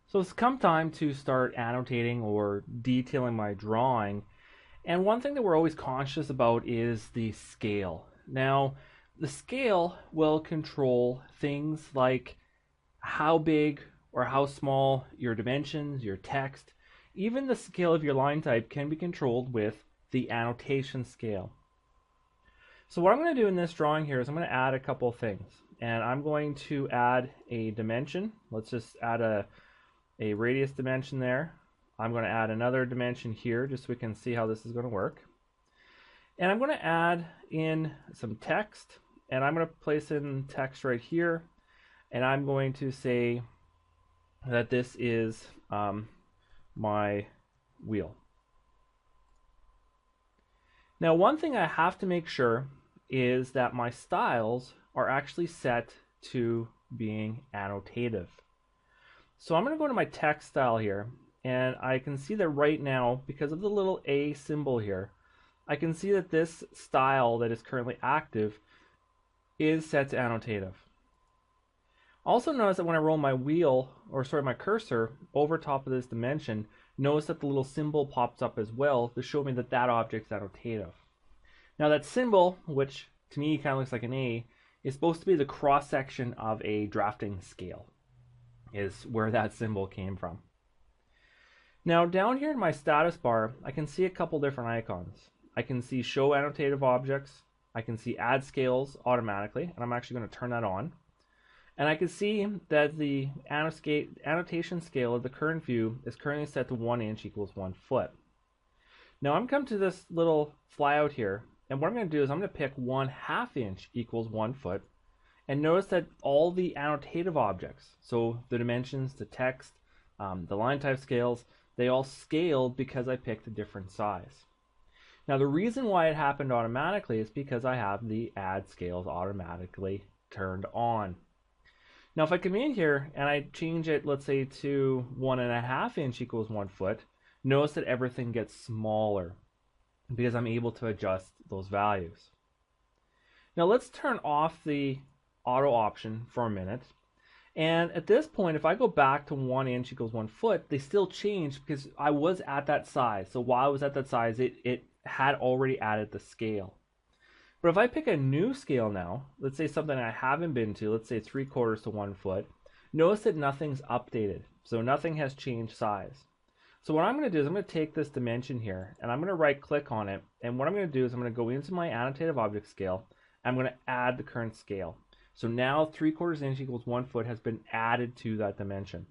So it's come time to start annotating or detailing my drawing. And one thing that we're always conscious about is the scale. Now, the scale will control things like how big or how small your dimensions, your text, even the scale of your line type can be controlled with the annotation scale. So what I'm going to do in this drawing here is I'm going to add a couple things. And I'm going to add a dimension. Let's just add a radius dimension there. I'm going to add another dimension here just so we can see how this is going to work. And I'm going to add in some text, and I'm going to place in text right here, and I'm going to say that this is my wheel. Now, one thing I have to make sure is that my styles are actually set to being annotative. So I'm going to go to my text style here, and I can see that right now, because of the little A symbol here, I can see that this style that is currently active is set to annotative. Also notice that when I roll my wheel, or sorry, my cursor over top of this dimension, notice that the little symbol pops up as well to show me that that object's annotative. Now that symbol, which to me kind of looks like an A, is supposed to be the cross section of a drafting scale, is where that symbol came from. Now down here in my status bar, I can see a couple different icons. I can see show annotative objects, I can see add scales automatically, and I'm actually going to turn that on. And I can see that the annotation scale of the current view is currently set to 1 inch equals 1 foot. Now I'm come to this little flyout here, and what I'm going to do is I'm going to pick 1/2 inch equals 1 foot, and notice that all the annotative objects, so the dimensions, the text, the line type scales, they all scaled because I picked a different size. Now the reason why it happened automatically is because I have the add scales automatically turned on. Now if I come in here and I change it, let's say to 1.5 inch equals 1 foot, notice that everything gets smaller because I'm able to adjust those values. Now let's turn off the auto option for a minute. And at this point, if I go back to 1 inch equals 1 foot, they still change because I was at that size. So while I was at that size, it had already added the scale. But if I pick a new scale now, let's say something I haven't been to, let's say 3/4 to 1 foot, notice that nothing's updated. So nothing has changed size. So what I'm going to do is I'm going to take this dimension here and I'm going to right click on it. And what I'm going to do is I'm going to go into my annotative object scale. I'm going to add the current scale. So now 3/4 inch equals 1 foot has been added to that dimension.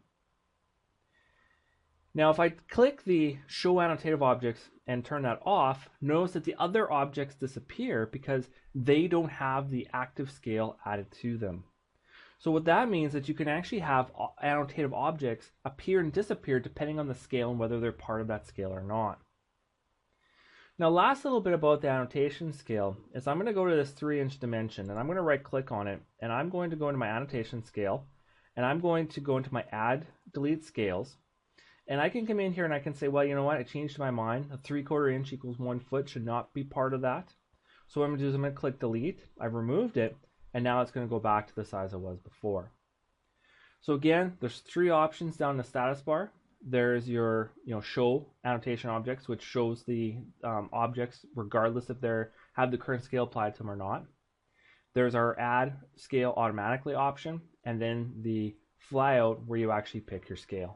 Now if I click the show annotative objects and turn that off, notice that the other objects disappear because they don't have the active scale added to them. So what that means is that you can actually have annotative objects appear and disappear depending on the scale and whether they're part of that scale or not. Now last little bit about the annotation scale is I'm going to go to this 3 inch dimension and I'm going to right click on it and I'm going to go into my annotation scale and I'm going to go into my add delete scales. And I can come in here and I can say, well, you know what, I changed my mind. A 3/4 inch equals 1 foot should not be part of that. So what I'm going to do is I'm going to click delete. I've removed it, and now it's going to go back to the size it was before. So again, there's 3 options down the status bar. There's your show annotation objects, which shows the objects regardless if they have the current scale applied to them or not. There's our add scale automatically option, and then the flyout where you actually pick your scale.